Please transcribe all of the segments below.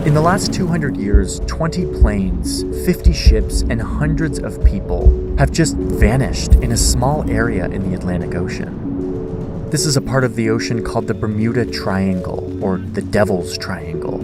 In the last 200 years, 20 planes, 50 ships, and hundreds of people have just vanished in a small area in the Atlantic Ocean. This is a part of the ocean called the Bermuda Triangle, or the Devil's Triangle.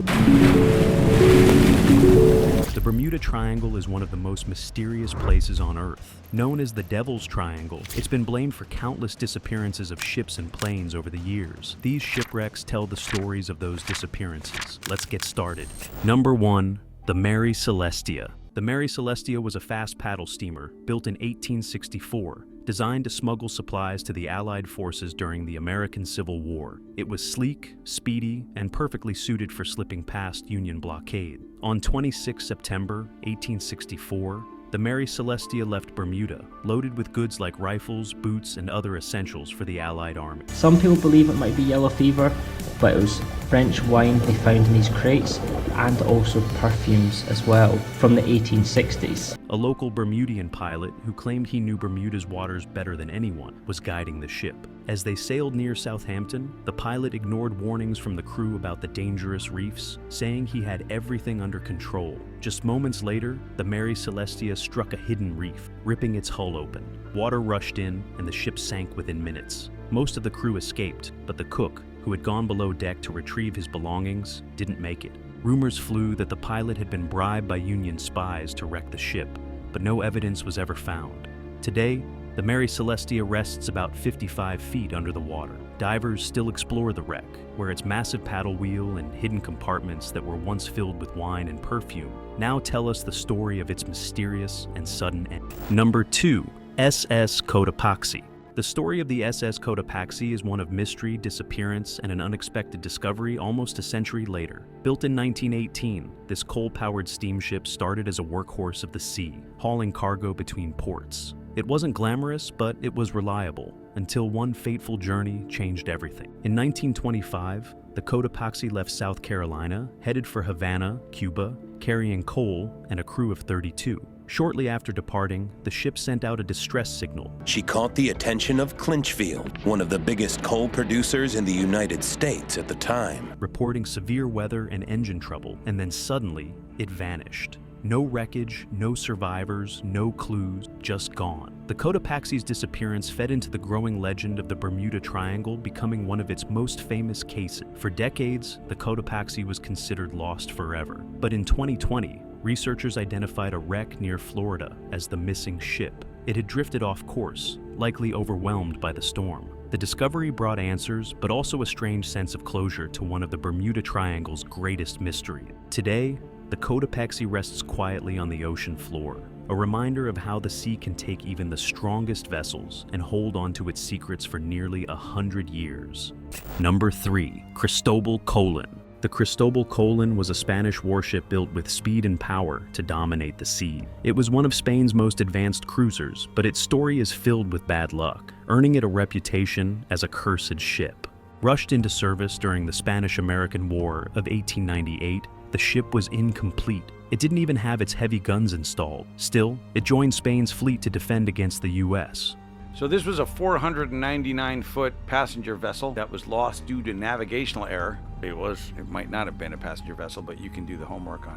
The Bermuda Triangle is one of the most mysterious places on Earth. Known as the Devil's Triangle, it's been blamed for countless disappearances of ships and planes over the years. These shipwrecks tell the stories of those disappearances. Let's get started. Number 1. The Mary Celestia. The Mary Celestia was a fast paddle steamer built in 1864, designed to smuggle supplies to the Allied forces during the American Civil War. It was sleek, speedy, and perfectly suited for slipping past Union blockade. On 26 September 1864, the Mary Celestia left Bermuda, loaded with goods like rifles, boots, and other essentials for the Allied army. Some people believe it might be yellow fever, but it was French wine they found in these crates, and also perfumes as well, from the 1860s. A local Bermudian pilot, who claimed he knew Bermuda's waters better than anyone, was guiding the ship. As they sailed near Southampton, the pilot ignored warnings from the crew about the dangerous reefs, saying he had everything under control. Just moments later, the Mary Celestia struck a hidden reef, ripping its hull open. Water rushed in, and the ship sank within minutes. Most of the crew escaped, but the cook, who had gone below deck to retrieve his belongings, didn't make it. Rumors flew that the pilot had been bribed by Union spies to wreck the ship, but no evidence was ever found. Today, the Mary Celestia rests about 55 feet under the water. Divers still explore the wreck, where its massive paddle wheel and hidden compartments that were once filled with wine and perfume now tell us the story of its mysterious and sudden end. Number 2. SS Cotopaxi. The story of the SS Cotopaxi is one of mystery, disappearance, and an unexpected discovery almost a century later. Built in 1918, this coal-powered steamship started as a workhorse of the sea, hauling cargo between ports. It wasn't glamorous, but it was reliable, until one fateful journey changed everything. In 1925, the Cotopaxi left South Carolina, headed for Havana, Cuba, carrying coal and a crew of 32. Shortly after departing, the ship sent out a distress signal. She caught the attention of Clinchfield, one of the biggest coal producers in the United States at the time, reporting severe weather and engine trouble, and then suddenly, it vanished. No wreckage, no survivors, no clues, just gone. The Cotopaxi's disappearance fed into the growing legend of the Bermuda Triangle, becoming one of its most famous cases. For decades, the Cotopaxi was considered lost forever. But in 2020, researchers identified a wreck near Florida as the missing ship. It had drifted off course, likely overwhelmed by the storm. The discovery brought answers, but also a strange sense of closure to one of the Bermuda Triangle's greatest mysteries. Today, the Cotopaxi rests quietly on the ocean floor, a reminder of how the sea can take even the strongest vessels and hold on to its secrets for nearly 100 years. Number 3. Cristobal Colon. The Cristobal Colon was a Spanish warship built with speed and power to dominate the sea. It was one of Spain's most advanced cruisers, but its story is filled with bad luck, earning it a reputation as a cursed ship. Rushed into service during the Spanish-American War of 1898, the ship was incomplete. It didn't even have its heavy guns installed. Still, it joined Spain's fleet to defend against the U.S. So this was a 499-foot passenger vessel that was lost due to navigational error. It might not have been a passenger vessel, but you can do the homework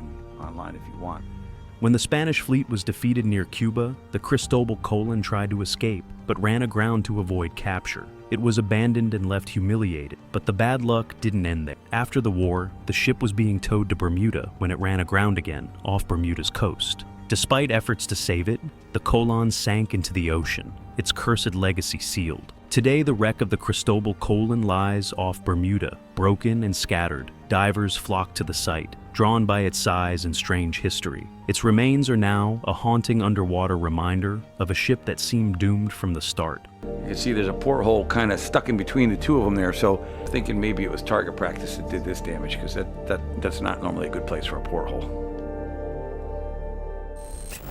online if you want. When the Spanish fleet was defeated near Cuba, the Cristobal Colon tried to escape, but ran aground to avoid capture. It was abandoned and left humiliated, but the bad luck didn't end there. After the war, the ship was being towed to Bermuda when it ran aground again, off Bermuda's coast. Despite efforts to save it, the Colon sank into the ocean, its cursed legacy sealed. Today, the wreck of the Cristobal Colon lies off Bermuda, broken and scattered. Divers flock to the site, drawn by its size and strange history. Its remains are now a haunting underwater reminder of a ship that seemed doomed from the start. You see there's a porthole kind of stuck in between the two of them there, so thinking maybe it was target practice that did this damage, because that's not normally a good place for a porthole.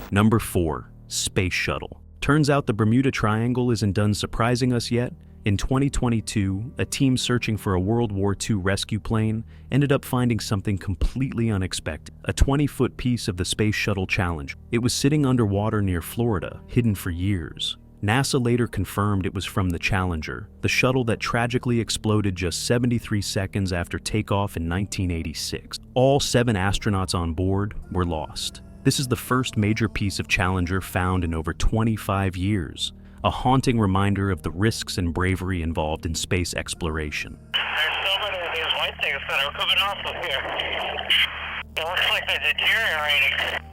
Number 4. Space Shuttle. Turns out the Bermuda Triangle isn't done surprising us yet. In 2022, a team searching for a World War II rescue plane ended up finding something completely unexpected, a 20-foot piece of the Space Shuttle Challenge. It was sitting underwater near Florida, hidden for years. NASA later confirmed it was from the Challenger, the shuttle that tragically exploded just 73 seconds after takeoff in 1986. All 7 astronauts on board were lost. This is the first major piece of Challenger found in over 25 years, a haunting reminder of the risks and bravery involved in space exploration. There's so many of these white things that are coming off of here. It looks like they're deteriorating.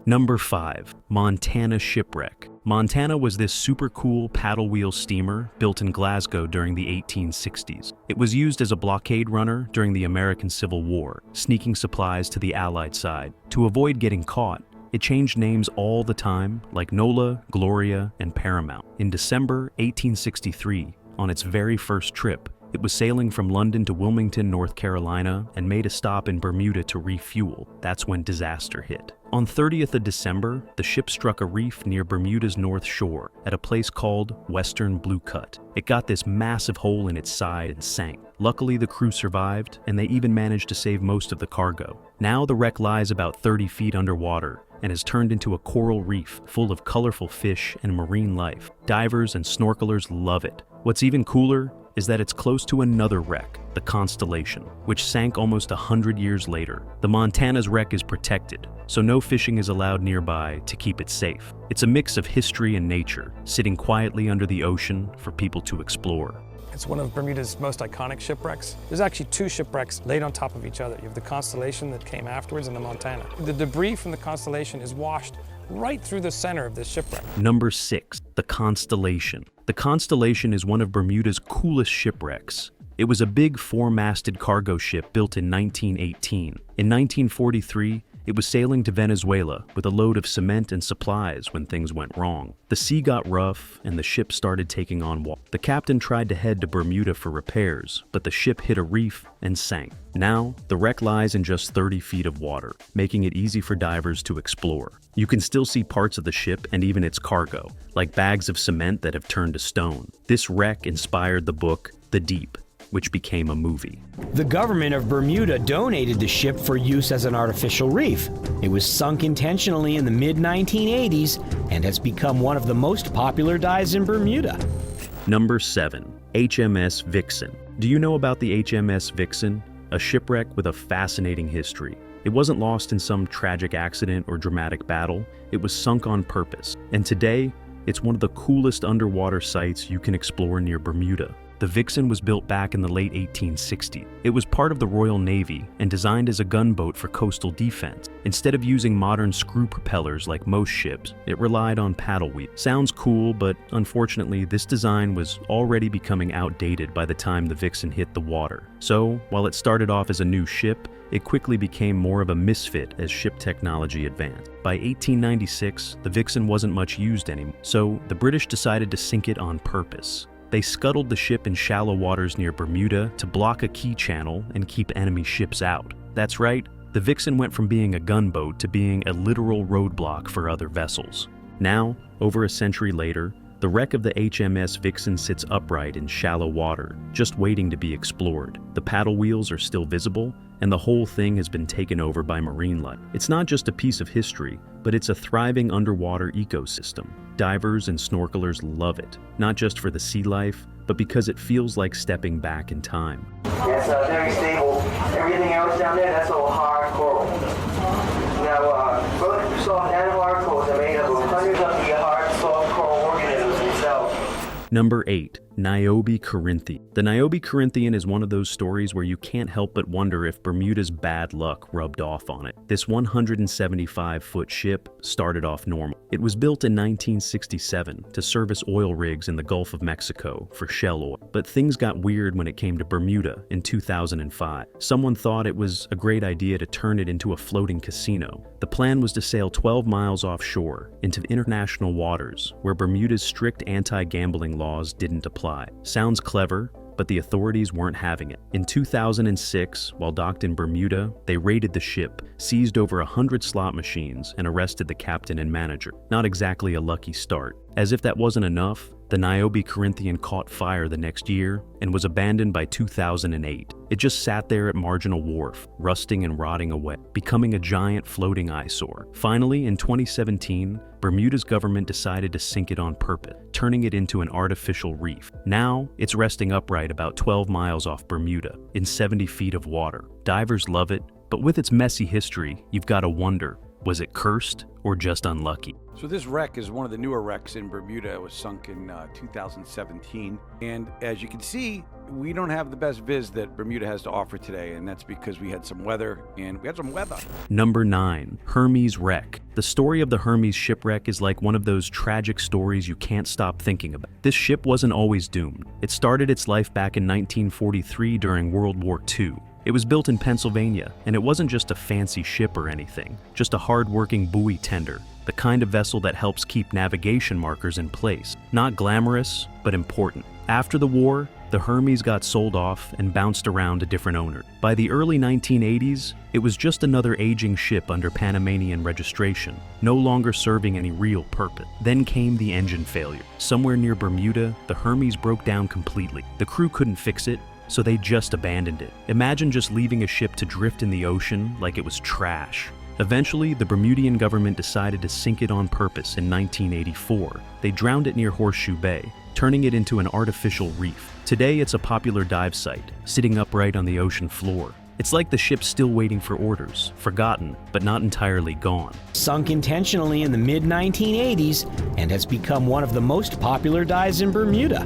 Number 5. Montana Shipwreck. Montana was this super cool paddle wheel steamer built in Glasgow during the 1860s. It was used as a blockade runner during the American Civil War, sneaking supplies to the Allied side. To avoid getting caught, it changed names all the time, like Nola, Gloria, and Paramount. In December 1863, on its very first trip, it was sailing from London to Wilmington, North Carolina, and made a stop in Bermuda to refuel. That's when disaster hit. On 30th of December, the ship struck a reef near Bermuda's north shore at a place called Western Blue Cut. It got this massive hole in its side and sank. Luckily, the crew survived, and they even managed to save most of the cargo. Now the wreck lies about 30 feet underwater and has turned into a coral reef full of colorful fish and marine life. Divers and snorkelers love it. What's even cooler is that it's close to another wreck, the Constellation, which sank almost 100 years later. The Montana's wreck is protected, so no fishing is allowed nearby to keep it safe. It's a mix of history and nature, sitting quietly under the ocean for people to explore. It's one of Bermuda's most iconic shipwrecks. There's actually 2 shipwrecks laid on top of each other. You have the Constellation that came afterwards and the Montana. The debris from the Constellation is washed right through the center of this shipwreck. Number 6, the Constellation. The Constellation is one of Bermuda's coolest shipwrecks. It was a big 4-masted cargo ship built in 1918. In 1943, it was sailing to Venezuela with a load of cement and supplies when things went wrong. The sea got rough and the ship started taking on water. The captain tried to head to Bermuda for repairs, but the ship hit a reef and sank. Now, the wreck lies in just 30 feet of water, making it easy for divers to explore. You can still see parts of the ship and even its cargo, like bags of cement that have turned to stone. This wreck inspired the book The Deep, which became a movie. The government of Bermuda donated the ship for use as an artificial reef. It was sunk intentionally in the mid-1980s and has become one of the most popular dives in Bermuda. Number 7, HMS Vixen. Do you know about the HMS Vixen? A shipwreck with a fascinating history. It wasn't lost in some tragic accident or dramatic battle. It was sunk on purpose. And today, it's one of the coolest underwater sites you can explore near Bermuda. The Vixen was built back in the late 1860s. It was part of the Royal Navy and designed as a gunboat for coastal defense. Instead of using modern screw propellers like most ships, it relied on paddle wheels. Sounds cool, but unfortunately, this design was already becoming outdated by the time the Vixen hit the water. So, while it started off as a new ship, it quickly became more of a misfit as ship technology advanced. By 1896, the Vixen wasn't much used anymore, so the British decided to sink it on purpose. They scuttled the ship in shallow waters near Bermuda to block a key channel and keep enemy ships out. That's right, the Vixen went from being a gunboat to being a literal roadblock for other vessels. Now, over a century later, the wreck of the HMS Vixen sits upright in shallow water, just waiting to be explored. The paddle wheels are still visible, and the whole thing has been taken over by marine life. It's not just a piece of history, but it's a thriving underwater ecosystem. Divers and snorkelers love it, not just for the sea life, but because it feels like stepping back in time. Yes, very stable. Everything else down there, that's all hard coral. Now, both soft and hard corals are made up of hundreds of the hard, soft coral organisms themselves. Number 8, Naobi Corinth. The Naobi Corinthian is one of those stories where you can't help but wonder if Bermuda's bad luck rubbed off on it. This 175-foot ship started off normal. It was built in 1967 to service oil rigs in the Gulf of Mexico for Shell oil. But things got weird when it came to Bermuda in 2005. Someone thought it was a great idea to turn it into a floating casino. The plan was to sail 12 miles offshore into international waters where Bermuda's strict anti-gambling laws didn't apply. Sounds clever, but the authorities weren't having it. In 2006, while docked in Bermuda, they raided the ship, seized over 100 slot machines, and arrested the captain and manager. Not exactly a lucky start. As if that wasn't enough, The Naobi Corinth caught fire the next year and was abandoned by 2008. It just sat there at Marginal Wharf, rusting and rotting away, becoming a giant floating eyesore. Finally, in 2017, Bermuda's government decided to sink it on purpose, turning it into an artificial reef. Now, it's resting upright about 12 miles off Bermuda, in 70 feet of water. Divers love it, but with its messy history, you've got to wonder, was it cursed or just unlucky? So this wreck is one of the newer wrecks in Bermuda. It was sunk in 2017. And as you can see, we don't have the best viz that Bermuda has to offer today, and that's because we had some weather, Number 9, Hermes Wreck. The story of the Hermes Shipwreck is like one of those tragic stories you can't stop thinking about. This ship wasn't always doomed. It started its life back in 1943 during World War II. It was built in Pennsylvania, and it wasn't just a fancy ship or anything, just a hard-working buoy tender, the kind of vessel that helps keep navigation markers in place. Not glamorous, but important. After the war, the Hermes got sold off and bounced around to different owners. By the early 1980s, it was just another aging ship under Panamanian registration, no longer serving any real purpose. Then came the engine failure. Somewhere near Bermuda, the Hermes broke down completely. The crew couldn't fix it, so they just abandoned it. Imagine just leaving a ship to drift in the ocean like it was trash. Eventually, the Bermudian government decided to sink it on purpose in 1984. They drowned it near Horseshoe Bay, turning it into an artificial reef. Today, it's a popular dive site, sitting upright on the ocean floor. It's like the ship's still waiting for orders, forgotten, but not entirely gone. Sunk intentionally in the mid-1980s and has become one of the most popular dives in Bermuda.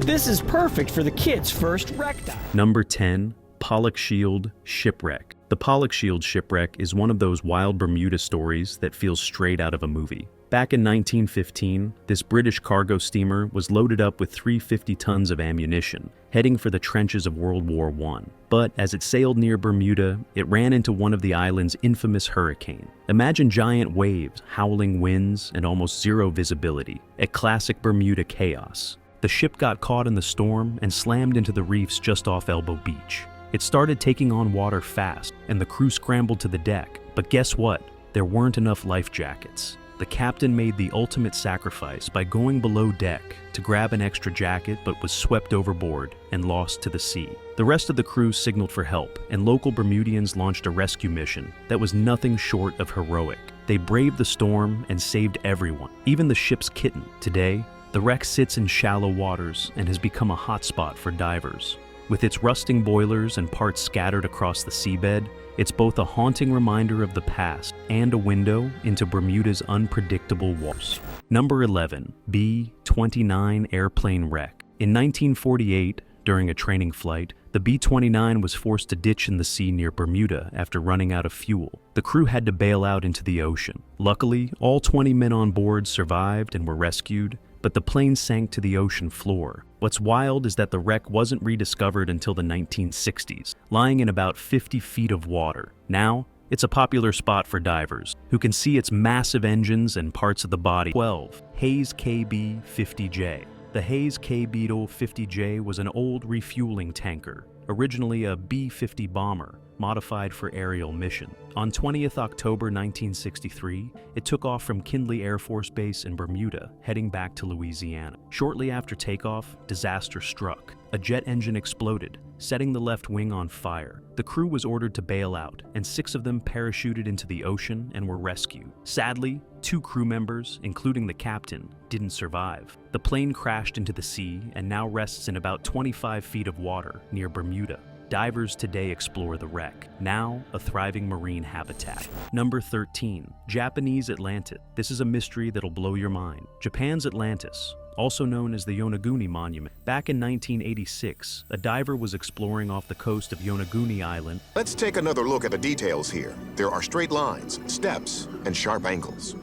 This is perfect for the kids' first wreck dive. Number 10, Pollock Shipwreck. The Pollock Shipwreck is one of those wild Bermuda stories that feels straight out of a movie. Back in 1915, this British cargo steamer was loaded up with 350 tons of ammunition, heading for the trenches of World War I. But as it sailed near Bermuda, it ran into one of the island's infamous hurricanes. Imagine giant waves, howling winds, and almost zero visibility. A classic Bermuda chaos. The ship got caught in the storm and slammed into the reefs just off Elbow Beach. It started taking on water fast, and the crew scrambled to the deck. But guess what? There weren't enough life jackets. The captain made the ultimate sacrifice by going below deck to grab an extra jacket, but was swept overboard and lost to the sea. The rest of the crew signaled for help, and local Bermudians launched a rescue mission that was nothing short of heroic. They braved the storm and saved everyone, even the ship's kitten. Today, the wreck sits in shallow waters and has become a hotspot for divers. With its rusting boilers and parts scattered across the seabed, it's both a haunting reminder of the past and a window into Bermuda's unpredictable waters. Number 11, B29 Airplane Wreck. In 1948, during a training flight, the B29 was forced to ditch in the sea near Bermuda after running out of fuel. The crew had to bail out into the ocean. Luckily, all 20 men on board survived and were rescued, but the plane sank to the ocean floor. What's wild is that the wreck wasn't rediscovered until the 1960s, lying in about 50 feet of water. Now, it's a popular spot for divers, who can see its massive engines and parts of the body. 12. Haze KB50J. The Haze KB50J was an old refueling tanker, originally a B-50 bomber, modified for aerial mission. On 20th October 1963, it took off from Kindley Air Force Base in Bermuda, heading back to Louisiana. Shortly after takeoff, disaster struck. A jet engine exploded, setting the left wing on fire. The crew was ordered to bail out, and 6 of them parachuted into the ocean and were rescued. Sadly, 2 crew members, including the captain, didn't survive. The plane crashed into the sea and now rests in about 25 feet of water near Bermuda. Divers today explore the wreck, now a thriving marine habitat. Number 13, Japanese Atlantis. This is a mystery that'll blow your mind. Japan's Atlantis, also known as the Yonaguni Monument. Back in 1986, a diver was exploring off the coast of Yonaguni Island. Let's take another look at the details here. There are straight lines, steps, and sharp angles.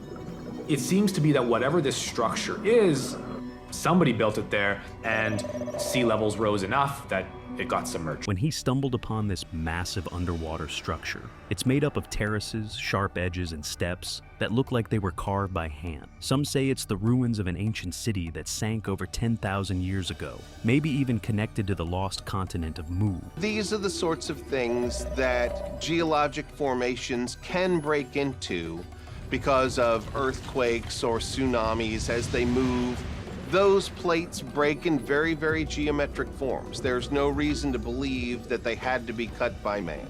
It seems to be that whatever this structure is, somebody built it there, and sea levels rose enough that it got submerged. When he stumbled upon this massive underwater structure, it's made up of terraces, sharp edges, and steps that look like they were carved by hand. Some say it's the ruins of an ancient city that sank over 10,000 years ago, maybe even connected to the lost continent of Mu. These are the sorts of things that geologic formations can break into because of earthquakes or tsunamis as they move. Those plates break in very, very geometric forms. There's no reason to believe that they had to be cut by man.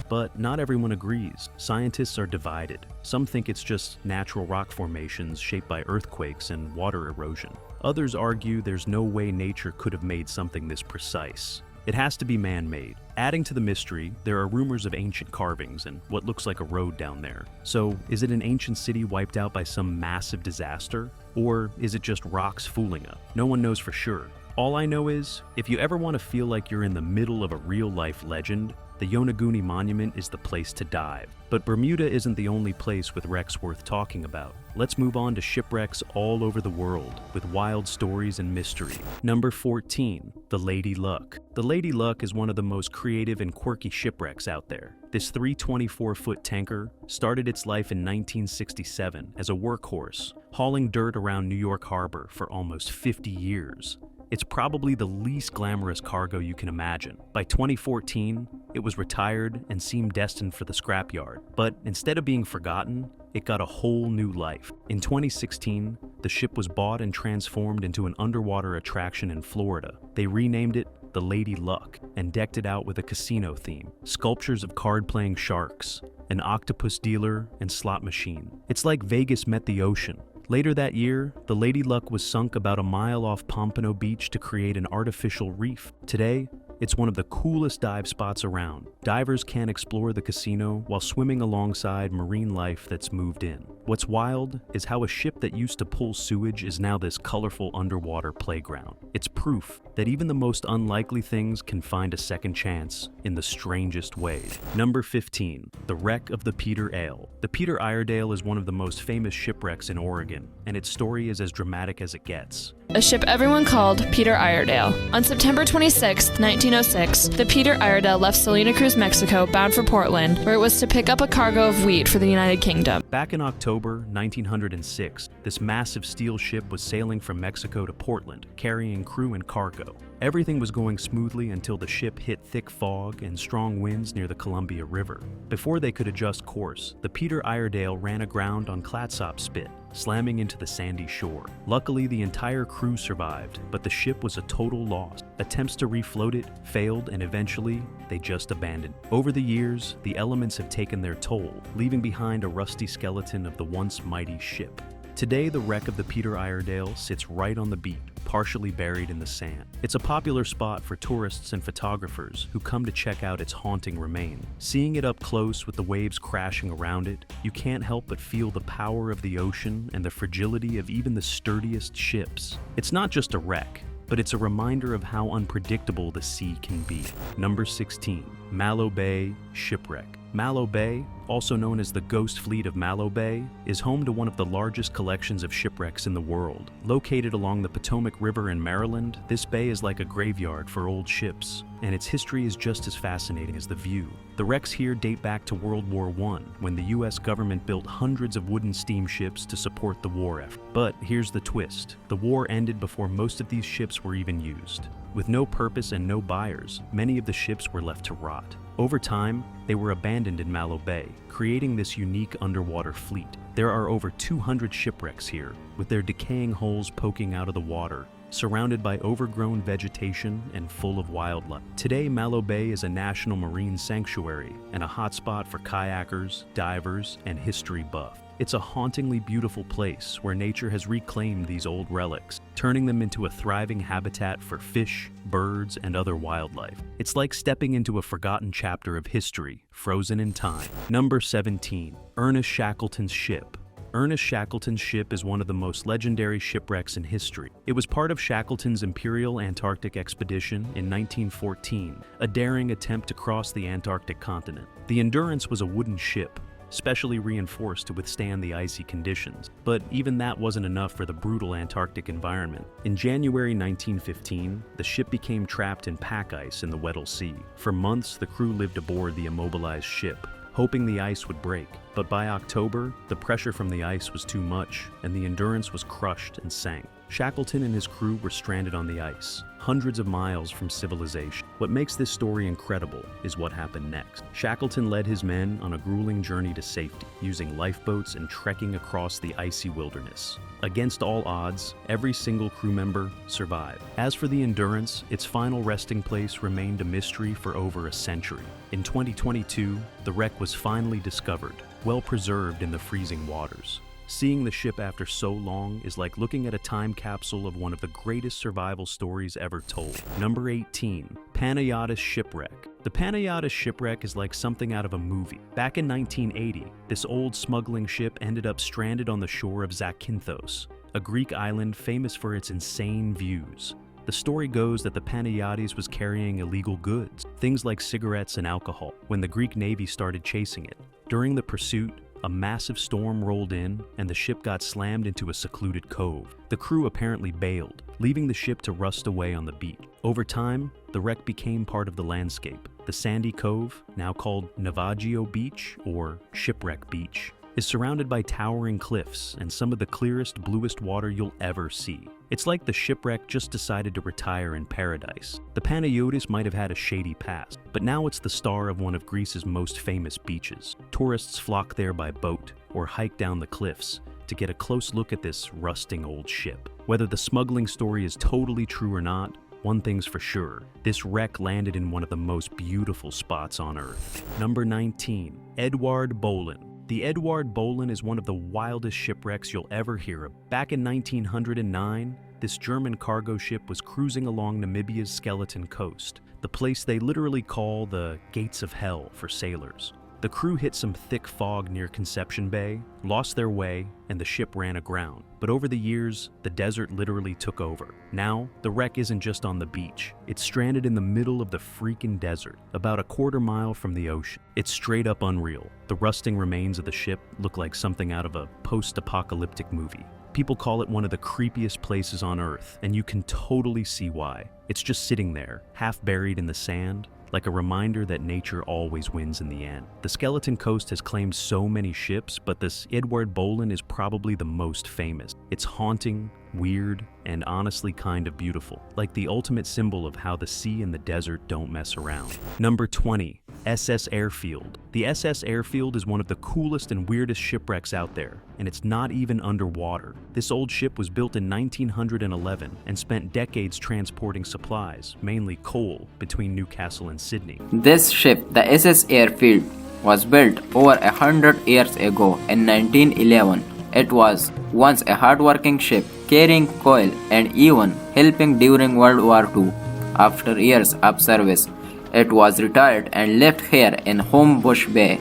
But not everyone agrees. Scientists are divided. Some think it's just natural rock formations shaped by earthquakes and water erosion. Others argue there's no way nature could have made something this precise. It has to be man-made. Adding to the mystery, there are rumors of ancient carvings and what looks like a road down there. So, is it an ancient city wiped out by some massive disaster? Or is it just rocks fooling us? No one knows for sure. All I know is, if you ever want to feel like you're in the middle of a real-life legend, the Yonaguni Monument is the place to dive. But Bermuda isn't the only place with wrecks worth talking about. Let's move on to shipwrecks all over the world, with wild stories and mystery. Number 14, the Lady Luck. The Lady Luck is one of the most creative and quirky shipwrecks out there. This 324-foot tanker started its life in 1967 as a workhorse, hauling dirt around New York Harbor for almost 50 years. It's probably the least glamorous cargo you can imagine. By 2014, it was retired and seemed destined for the scrapyard. But instead of being forgotten, it got a whole new life. In 2016, the ship was bought and transformed into an underwater attraction in Florida. They renamed it the Lady Luck and decked it out with a casino theme, sculptures of card-playing sharks, an octopus dealer, and slot machine. It's like Vegas met the ocean. Later that year, the Lady Luck was sunk about a mile off Pompano Beach to create an artificial reef. Today, it's one of the coolest dive spots around. Divers can explore the casino while swimming alongside marine life that's moved in. What's wild is how a ship that used to pull sewage is now this colorful underwater playground. It's proof that even the most unlikely things can find a second chance in the strangest ways. Number 15, the wreck of the Peter Ale. The Peter Iredale is one of the most famous shipwrecks in Oregon, and its story is as dramatic as it gets. A ship everyone called Peter Iredale. On September 26, 1906, the Peter Iredale left Salina Cruz, Mexico, bound for Portland, where it was to pick up a cargo of wheat for the United Kingdom. Back in October 1906, this massive steel ship was sailing from Mexico to Portland, carrying crew and cargo. Everything was going smoothly until the ship hit thick fog and strong winds near the Columbia River. Before they could adjust course, the Peter Iredale ran aground on Clatsop Spit, slamming into the sandy shore. Luckily, the entire crew survived, but the ship was a total loss. Attempts to refloat it failed, and eventually, they just abandoned. Over the years, the elements have taken their toll, leaving behind a rusty skeleton of the once mighty ship. Today, the wreck of the Peter Iredale sits right on the beach, partially buried in the sand. It's a popular spot for tourists and photographers who come to check out its haunting remains. Seeing it up close with the waves crashing around it, you can't help but feel the power of the ocean and the fragility of even the sturdiest ships. It's not just a wreck, but it's a reminder of how unpredictable the sea can be. Number 16, Malo Bay Shipwreck. Malo Bay, also known as the Ghost Fleet of Malo Bay, is home to one of the largest collections of shipwrecks in the world. Located along the Potomac River in Maryland, this bay is like a graveyard for old ships, and its history is just as fascinating as the view. The wrecks here date back to World War I, when the US government built hundreds of wooden steamships to support the war effort. But here's the twist. The war ended before most of these ships were even used. With no purpose and no buyers, many of the ships were left to rot. Over time, they were abandoned in Malo Bay, creating this unique underwater fleet. There are over 200 shipwrecks here, with their decaying hulls poking out of the water, surrounded by overgrown vegetation and full of wildlife. Today, Malo Bay is a national marine sanctuary and a hotspot for kayakers, divers, and history buffs. It's a hauntingly beautiful place where nature has reclaimed these old relics, turning them into a thriving habitat for fish, birds, and other wildlife. It's like stepping into a forgotten chapter of history, frozen in time. Number 17, Ernest Shackleton's ship. Ernest Shackleton's ship is one of the most legendary shipwrecks in history. It was part of Shackleton's Imperial Antarctic Expedition in 1914, a daring attempt to cross the Antarctic continent. The Endurance was a wooden ship, specially reinforced to withstand the icy conditions. But even that wasn't enough for the brutal Antarctic environment. In January 1915, the ship became trapped in pack ice in the Weddell Sea. For months, the crew lived aboard the immobilized ship, hoping the ice would break. But by October, the pressure from the ice was too much, and the Endurance was crushed and sank. Shackleton and his crew were stranded on the ice, hundreds of miles from civilization. What makes this story incredible is what happened next. Shackleton led his men on a grueling journey to safety, using lifeboats and trekking across the icy wilderness. Against all odds, every single crew member survived. As for the Endurance, its final resting place remained a mystery for over a century. In 2022, the wreck was finally discovered, well preserved in the freezing waters. Seeing the ship after so long is like looking at a time capsule of one of the greatest survival stories ever told. Number 18, Panat Shipwreck. The Panat Shipwreck is like something out of a movie. Back in 1980, this old smuggling ship ended up stranded on the shore of Zakynthos, a Greek island famous for its insane views. The story goes that the Panat was carrying illegal goods, things like cigarettes and alcohol, when the Greek Navy started chasing it. During the pursuit, a massive storm rolled in, and the ship got slammed into a secluded cove. The crew apparently bailed, leaving the ship to rust away on the beach. Over time, the wreck became part of the landscape. The sandy cove, now called Navajo Beach or Shipwreck Beach, is surrounded by towering cliffs and some of the clearest, bluest water you'll ever see. It's like the shipwreck just decided to retire in paradise. The Panat might have had a shady past, but now it's the star of one of Greece's most famous beaches. Tourists flock there by boat or hike down the cliffs to get a close look at this rusting old ship. Whether the smuggling story is totally true or not, one thing's for sure, this wreck landed in one of the most beautiful spots on Earth. Number 19, Edward Bolan. The Edward Bolan is one of the wildest shipwrecks you'll ever hear of. Back in 1909, this German cargo ship was cruising along Namibia's Skeleton Coast, the place they literally call the Gates of Hell for sailors. The crew hit some thick fog near Conception Bay, lost their way, and the ship ran aground. But over the years, the desert literally took over. Now, the wreck isn't just on the beach. It's stranded in the middle of the freaking desert, about a quarter mile from the ocean. It's straight up unreal. The rusting remains of the ship look like something out of a post-apocalyptic movie. People call it one of the creepiest places on Earth, and you can totally see why. It's just sitting there, half buried in the sand, like a reminder that nature always wins in the end. The Skeleton Coast has claimed so many ships, but this Edward Bolan is probably the most famous. It's haunting, weird, and honestly kind of beautiful, like the ultimate symbol of how the sea and the desert don't mess around. Number 20, SS Airfield. The SS Airfield is one of the coolest and weirdest shipwrecks out there, and it's not even underwater. This old ship was built in 1911 and spent decades transporting supplies, mainly coal, between Newcastle and Sydney. This ship, the SS Airfield, was built over 100 years ago in 1911. It was once a hard-working ship, carrying coal and even helping during World War II. After years of service, it was retired and left here in Homebush Bay.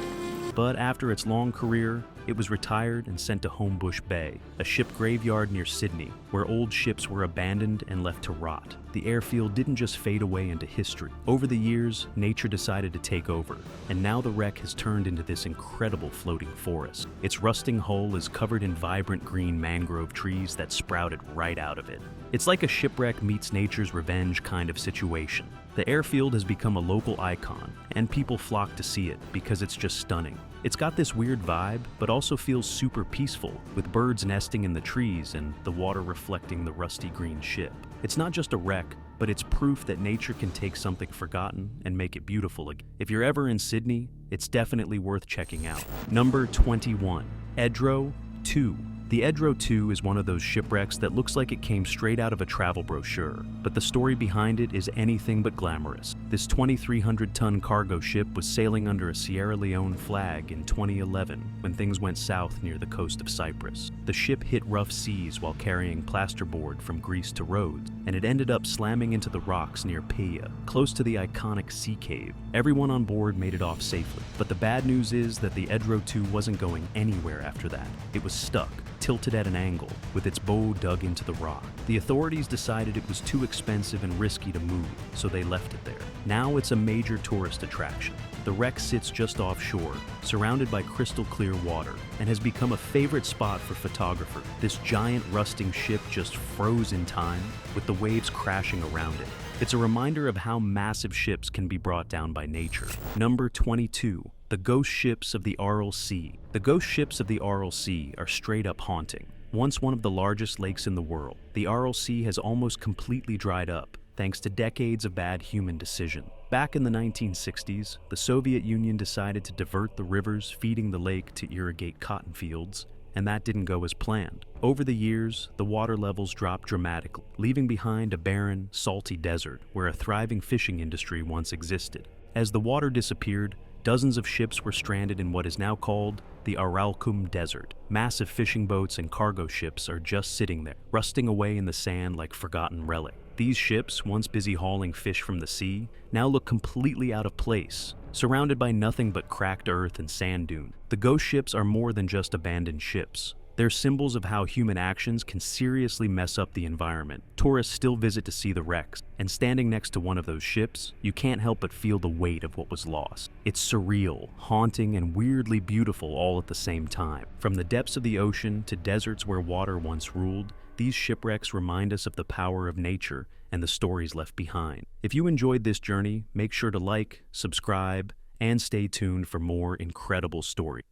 But after its long career, it was retired and sent to Homebush Bay, a ship graveyard near Sydney, where old ships were abandoned and left to rot. The airfield didn't just fade away into history. Over the years, nature decided to take over, and now the wreck has turned into this incredible floating forest. Its rusting hull is covered in vibrant green mangrove trees that sprouted right out of it. It's like a shipwreck meets nature's revenge kind of situation. The airfield has become a local icon, and people flock to see it because it's just stunning. It's got this weird vibe, but also feels super peaceful, with birds nesting in the trees and the water reflecting the rusty green ship. It's not just a wreck, but it's proof that nature can take something forgotten and make it beautiful again. If you're ever in Sydney, it's definitely worth checking out. Number 21, Edro II. The Edro II is one of those shipwrecks that looks like it came straight out of a travel brochure, but the story behind it is anything but glamorous. This 2,300-ton cargo ship was sailing under a Sierra Leone flag in 2011 when things went south near the coast of Cyprus. The ship hit rough seas while carrying plasterboard from Greece to Rhodes, and it ended up slamming into the rocks near Paia, close to the iconic sea cave. Everyone on board made it off safely, but the bad news is that the Edro II wasn't going anywhere after that. It was stuck, tilted at an angle, with its bow dug into the rock. The authorities decided it was too expensive and risky to move, so they left it there. Now it's a major tourist attraction. The wreck sits just offshore, surrounded by crystal clear water, and has become a favorite spot for photographers. This giant rusting ship just froze in time, with the waves crashing around it. It's a reminder of how massive ships can be brought down by nature. Number 22. The ghost ships of the Aral Sea. The ghost ships of the Aral Sea are straight up haunting. Once one of the largest lakes in the world, the Aral Sea has almost completely dried up, thanks to decades of bad human decision. Back in the 1960s, the Soviet Union decided to divert the rivers feeding the lake to irrigate cotton fields, and that didn't go as planned. Over the years, the water levels dropped dramatically, leaving behind a barren, salty desert where a thriving fishing industry once existed. As the water disappeared, dozens of ships were stranded in what is now called the Aralkum Desert. Massive fishing boats and cargo ships are just sitting there, rusting away in the sand like forgotten relics. These ships, once busy hauling fish from the sea, now look completely out of place, surrounded by nothing but cracked earth and sand dune. The ghost ships are more than just abandoned ships. They're symbols of how human actions can seriously mess up the environment. Tourists still visit to see the wrecks, and standing next to one of those ships, you can't help but feel the weight of what was lost. It's surreal, haunting, and weirdly beautiful all at the same time. From the depths of the ocean to deserts where water once ruled, these shipwrecks remind us of the power of nature and the stories left behind. If you enjoyed this journey, make sure to like, subscribe, and stay tuned for more incredible stories.